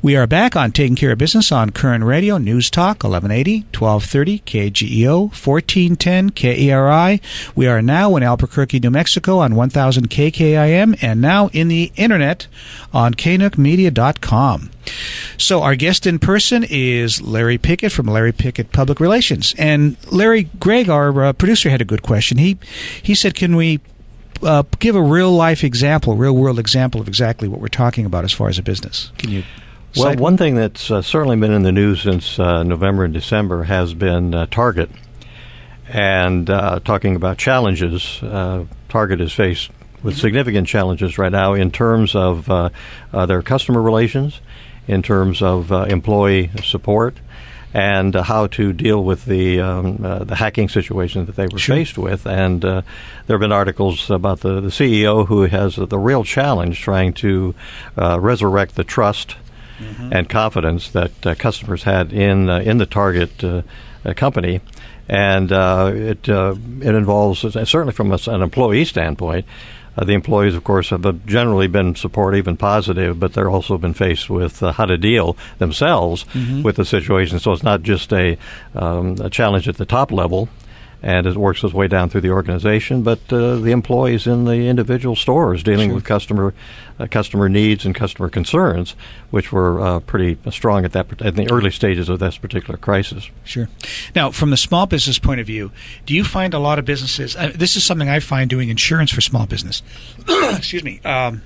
We are back on Taking Care of Business on Current Radio, News Talk, 1180, 1230, KGEO, 1410, KERI. We are now in Albuquerque, New Mexico on 1000 KKIM, and now in the Internet on knookmedia.com. So our guest in person is Larry Pickett from Larry Pickett Public Relations. And Larry, Greg, our producer, had a good question. He said, can we give a real-life example, real-world example of exactly what we're talking about as far as a business? Can you... Well, one thing that's certainly been in the news since November and December has been Target. And talking about challenges, Target is faced with significant challenges right now in terms of their customer relations, in terms of employee support, and how to deal with the hacking situation that they were faced with. And there have been articles about the CEO who has the real challenge trying to resurrect the trust and confidence that customers had in the Target company, and it involves, certainly from an employee standpoint, the employees, of course, have generally been supportive and positive, but they're also been faced with how to deal themselves with the situation. So it's not just a challenge at the top level, and it works its way down through the organization, but the employees in the individual stores dealing with customer needs and customer concerns, which were pretty strong in the early stages of this particular crisis. Sure. Now, from the small business point of view, do you find a lot of businesses, this is something I find doing insurance for small business. Excuse me. I'll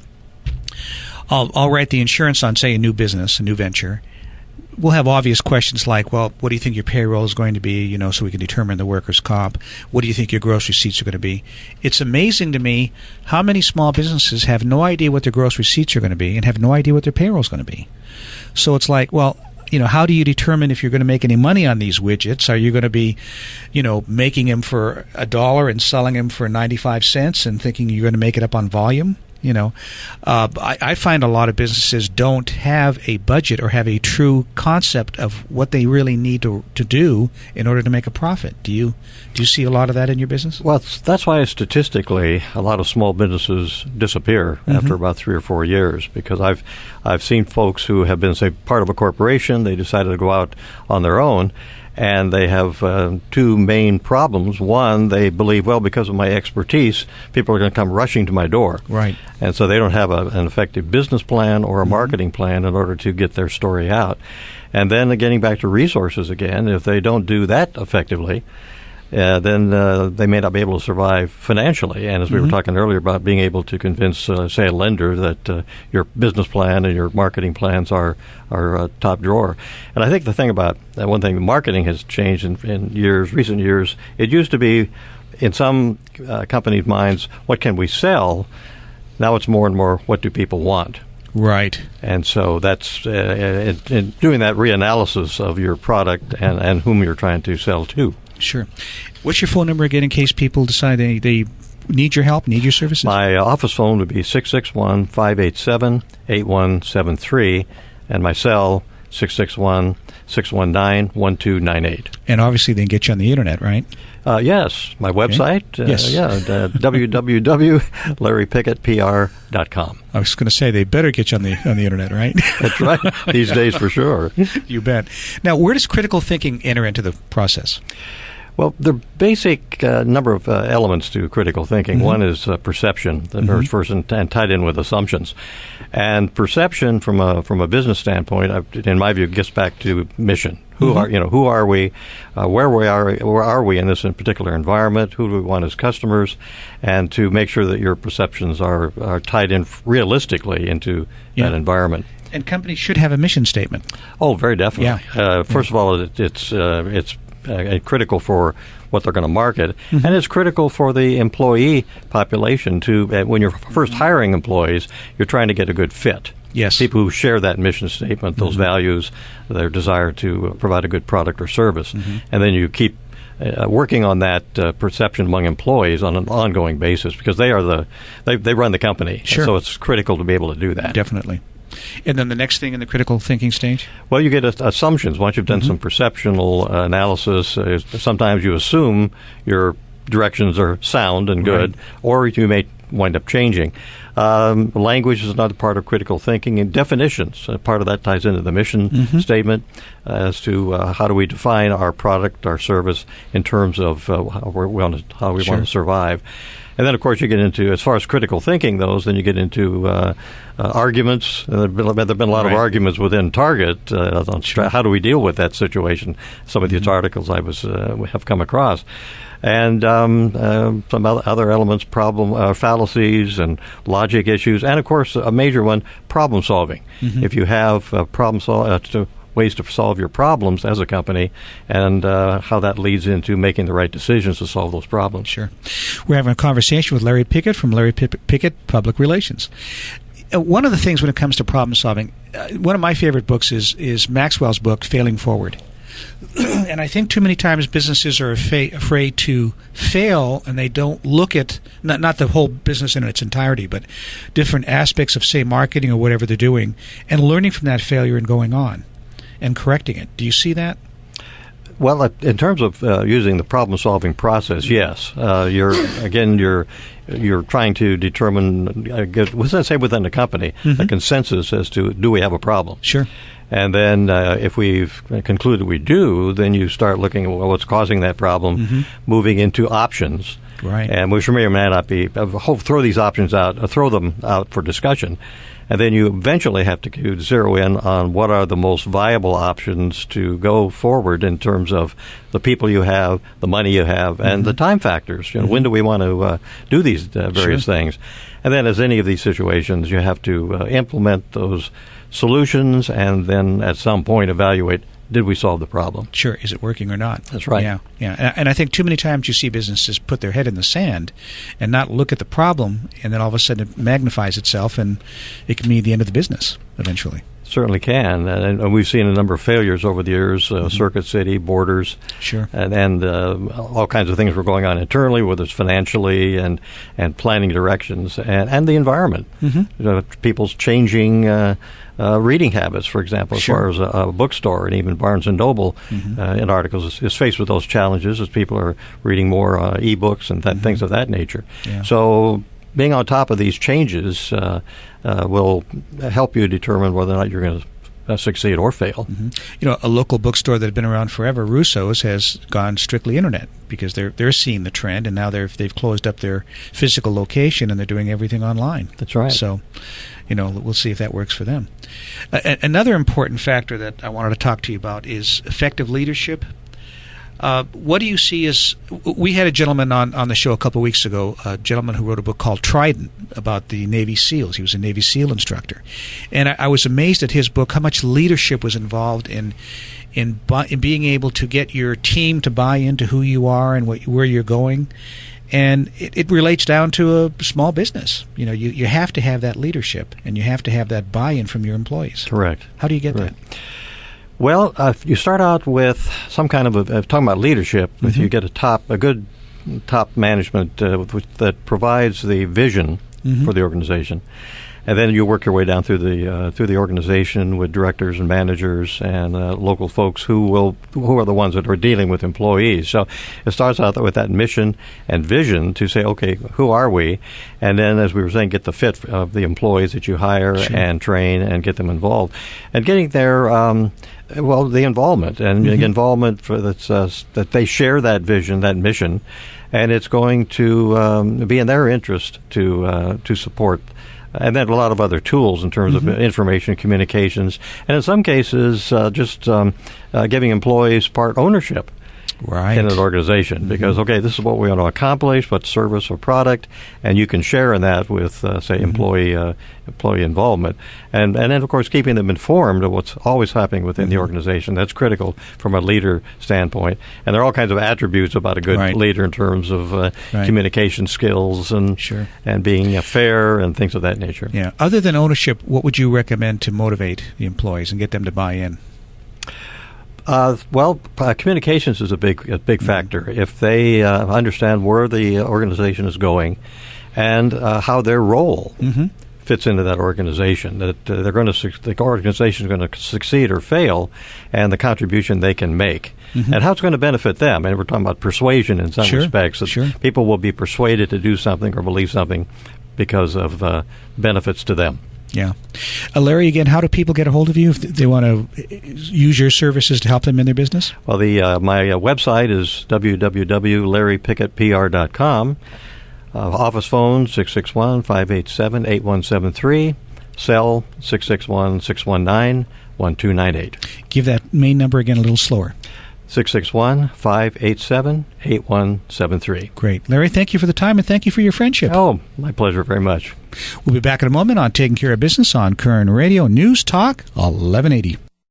write the insurance on, say, a new business, a new venture. We'll have obvious questions like, well, what do you think your payroll is going to be, so we can determine the workers' comp? What do you think your gross receipts are going to be? It's amazing to me how many small businesses have no idea what their gross receipts are going to be and have no idea what their payroll is going to be. So it's like, well, how do you determine if you're going to make any money on these widgets? Are you going to be, making them for $1 and selling them for 95 cents and thinking you're going to make it up on volume? I find a lot of businesses don't have a budget or have a true concept of what they really need to do in order to make a profit. Do you see a lot of that in your business? Well, that's why statistically a lot of small businesses disappear after about 3 or 4 years, because I've seen folks who have been, say, part of a corporation. They decided to go out on their own, and they have two main problems. One, they believe, well, because of my expertise, people are going to come rushing to my door. Right. And so they don't have an effective business plan or a marketing plan in order to get their story out. And then getting back to resources again, if they don't do that effectively, then they may not be able to survive financially. And as we were talking earlier about being able to convince, say, a lender that your business plan and your marketing plans are top drawer. And I think the thing about one thing, marketing has changed in recent years. It used to be, in some companies' minds, what can we sell? Now it's more and more, what do people want? Right. And so that's in doing that reanalysis of your product and whom you're trying to sell to. Sure. What's your phone number again in case people decide they need your help, need your services? My office phone would be 661-587-8173, and my cell, 661-619-1298. And obviously they can get you on the Internet, right? Yes. My website, www.larrypickettpr.com. I was going to say they better get you on the Internet, right? That's right. These days, for sure. You bet. Now, where does critical thinking enter into the process? Well, the basic number of elements to critical thinking. One is perception, the first and tied in with assumptions. And perception from a business standpoint, in my view, gets back to mission. Who are we? Where are we in this particular environment? Who do we want as customers? And to make sure that your perceptions are tied in realistically into that environment. And companies should have a mission statement. Oh, very definitely. Yeah. First of all, it's critical for what they're going to market, and it's critical for the employee population to, when you're first hiring employees, you're trying to get a good fit. Yes. People who share that mission statement, those values, their desire to provide a good product or service. And then you keep working on that perception among employees on an ongoing basis, because they run the company. Sure. So it's critical to be able to do that. Definitely. And then the next thing in the critical thinking stage? Well, you get assumptions. Once you've done some perceptual analysis, sometimes you assume your directions are sound and good, or you may wind up changing. Language is another part of critical thinking, and definitions. Part of that ties into the mission statement as to how do we define our product, our service, in terms of how we want to survive. And then, of course, you get into, as far as critical thinking goes, then you get into arguments. There have been a lot of arguments within Target on how do we deal with that situation. Some of these articles I have come across. And some other elements, fallacies and logic issues. And, of course, a major one, problem solving. If you have ways to solve your problems as a company, and how that leads into making the right decisions to solve those problems. Sure. We're having a conversation with Larry Pickett from Larry Pickett Public Relations. One of the things when it comes to problem solving, one of my favorite books is Maxwell's book, Failing Forward. And I think too many times businesses are afraid to fail, and they don't look at, not the whole business in its entirety, but different aspects of, say, marketing or whatever they're doing, and learning from that failure and going on and correcting it. Do you see that? Well, in terms of using the problem-solving process, yes. You're trying to determine, let's say within the company, a consensus as to, do we have a problem? Sure. And then if we've concluded we do, then you start looking at what's causing that problem, moving into options. Right. And which may or may not be, throw these options out, throw them out for discussion. And then you eventually have to zero in on what are the most viable options to go forward in terms of the people you have, the money you have, and the time factors. When do we want to do these various things? And then as any of these situations, you have to implement those solutions and then at some point evaluate, did we solve the problem? Sure. Is it working or not? That's right. Yeah. And I think too many times you see businesses put their head in the sand and not look at the problem, and then all of a sudden it magnifies itself, and it can mean the end of the business eventually. Certainly can. And we've seen a number of failures over the years, Circuit City, Borders, sure, and all kinds of things were going on internally, whether it's financially and planning directions, and the environment. People's changing reading habits, for example, as far as a bookstore, and even Barnes & Noble in articles is faced with those challenges as people are reading more e-books and things of that nature. Yeah. So being on top of these changes will help you determine whether or not you're going to succeed or fail. A local bookstore that had been around forever, Russo's, has gone strictly internet because they're seeing the trend, and now they've closed up their physical location and they're doing everything online. That's right. So, we'll see if that works for them. Another important factor that I wanted to talk to you about is effective leadership. What do you see as... We had a gentleman on the show a couple of weeks ago, a gentleman who wrote a book called Trident about the Navy SEALs. He was a Navy SEAL instructor. And I was amazed at his book, how much leadership was involved in being able to get your team to buy into who you are and where you're going. And it relates down to a small business. You have to have that leadership, and you have to have that buy-in from your employees. Correct. How do you get that? Well, you start out with some kind of talking about leadership. If you get a good top management that provides the vision for the organization, and then you work your way down through the organization with directors and managers and local folks who are the ones that are dealing with employees. So it starts out with that mission and vision to say, okay, who are we? And then, as we were saying, get the fit of the employees that you hire and train and get them involved, and getting their the involvement and involvement for that they share that vision, that mission, and it's going to be in their interest to support. And then a lot of other tools in terms of information communications, and in some cases just giving employees part ownership in an organization. Because, okay, this is what we want to accomplish, what service or product, and you can share in that with, say, employee involvement. And then, of course, keeping them informed of what's always happening within the organization. That's critical from a leader standpoint. And there are all kinds of attributes about a good leader in terms of communication skills and being fair and things of that nature. Yeah. Other than ownership, what would you recommend to motivate the employees and get them to buy in? Communications is a big factor. If they understand where the organization is going and how their role fits into that organization, that the organization is going to succeed or fail, and the contribution they can make, and how it's going to benefit them. And we're talking about persuasion in some respects. That people will be persuaded to do something or believe something because of benefits to them. Yeah. Larry, again, how do people get a hold of you if they want to use your services to help them in their business? Well, my website is www.larrypickettpr.com. Office phone 661-587-8173. Cell 661-619-1298. Give that main number again a little slower. 661-587-8173. Great. Larry, thank you for the time, and thank you for your friendship. Oh, my pleasure very much. We'll be back in a moment on Taking Care of Business on Kern Radio News Talk 1180.